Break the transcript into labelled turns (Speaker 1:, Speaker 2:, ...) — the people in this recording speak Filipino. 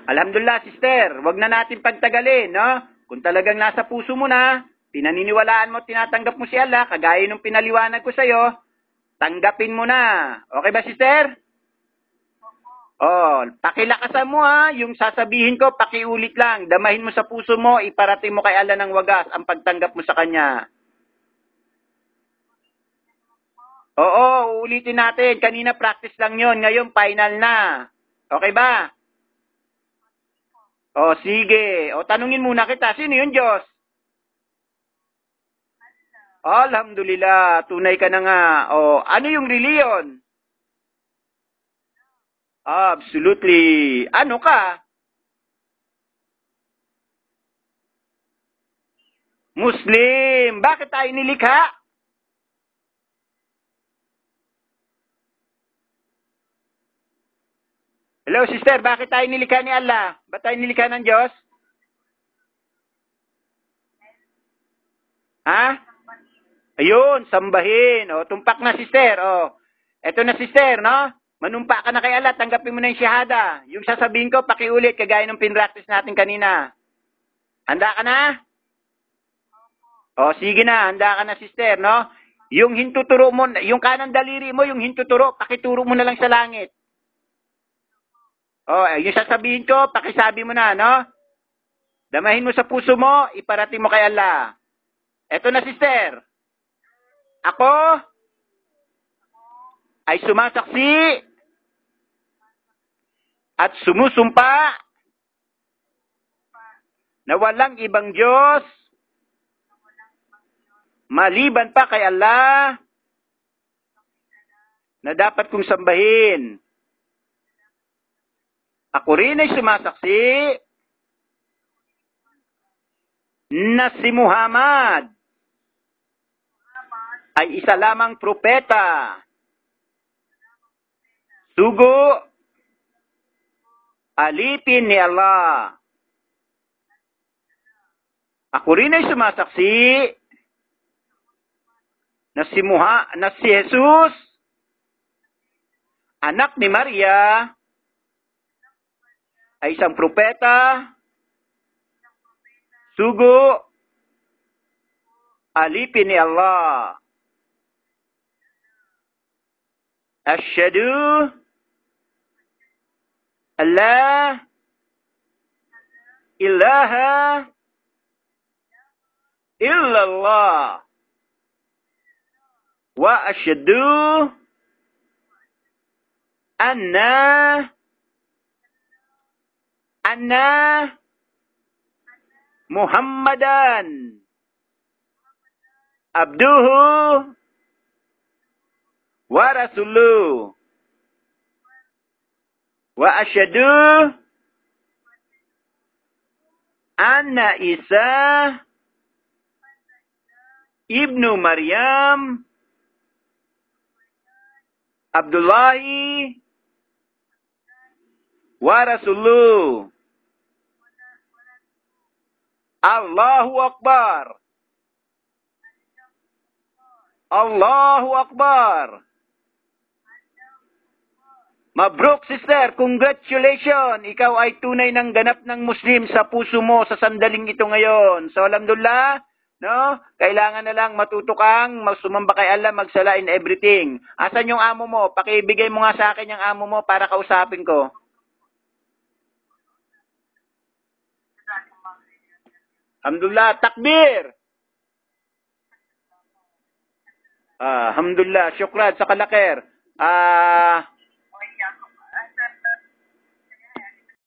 Speaker 1: Alhamdulillah, sister. Wag na natin pagtagalin, no? Kung talagang nasa puso mo na, pinaniniwalaan mo, tinatanggap mo si Allah, kagaya nung pinaliwanag ko sa'yo, tanggapin mo na. Okay ba, sister? Oh, pakilakasan mo ha, yung sasabihin ko, pakiulit lang. Damahin mo sa puso mo, iparating mo kay Allah ng wagas ang pagtanggap mo sa Kanya. Oo, uulitin natin. Kanina practice lang yon, ngayon final na. Okay ba? O, sige. O, tanungin muna kita. Sino yun, Diyos? Alhamdulillah. Tunay ka na nga. O, ano yung reliyon? Absolutely. Ano ka? Muslim. Bakit tayo nilikha? Hello, sister. Bakit tayo nilikha ni Allah? Ba't tayo nilikha ng Diyos? Ha? Ayun, sambahin. O, tumpak na, sister. O, eto na, sister, no? Manumpa ka na kay Allah, tanggapin mo na yung shahada. Yung sasabihin ko, pakiulit, kagaya ng pinractice natin kanina. Handa ka na? O, sige na, handa ka na, sister, no? Yung hintuturo mo, yung kanang daliri mo, yung hintuturo, pakituro mo na lang sa langit. O, yung sasabihin ko, pakisabi mo na, no? Damahin mo sa puso mo, iparating mo kay Allah. Eto na, sister. Ako ay sumasaksi at sumusumpa na walang ibang Diyos maliban pa kay Allah na dapat kong sambahin. Ako rin ay sumasaksi na si Muhammad ay isa lamang propeta, sugo, alipin ni Allah. Ako rin ay sumasaksi na si Jesus, anak ni Maria, ay isang propeta, sugo, alipin ni Allah. Asyhadu alla ilaha illallah wa asyhadu anna Muhammadan abduhu wa rasuluh wa asyhadu anna Isa ibnu Maryam Abdullahi wa rasuluh. Allahu Akbar. Allahu Akbar. Mabruk, sister. Congratulations. Ikaw ay tunay ng ganap ng Muslim sa puso mo sa sandaling ito ngayon. So, alhamdulillah, no? Kailangan na lang matuto kang sumamba kay Allah, magsala in everything. Asan yung amo mo? Pakibigay mo nga sa akin yung amo mo para kausapin ko. Alhamdulillah. Takbir. Alhamdulillah. Syukran sa kalakir.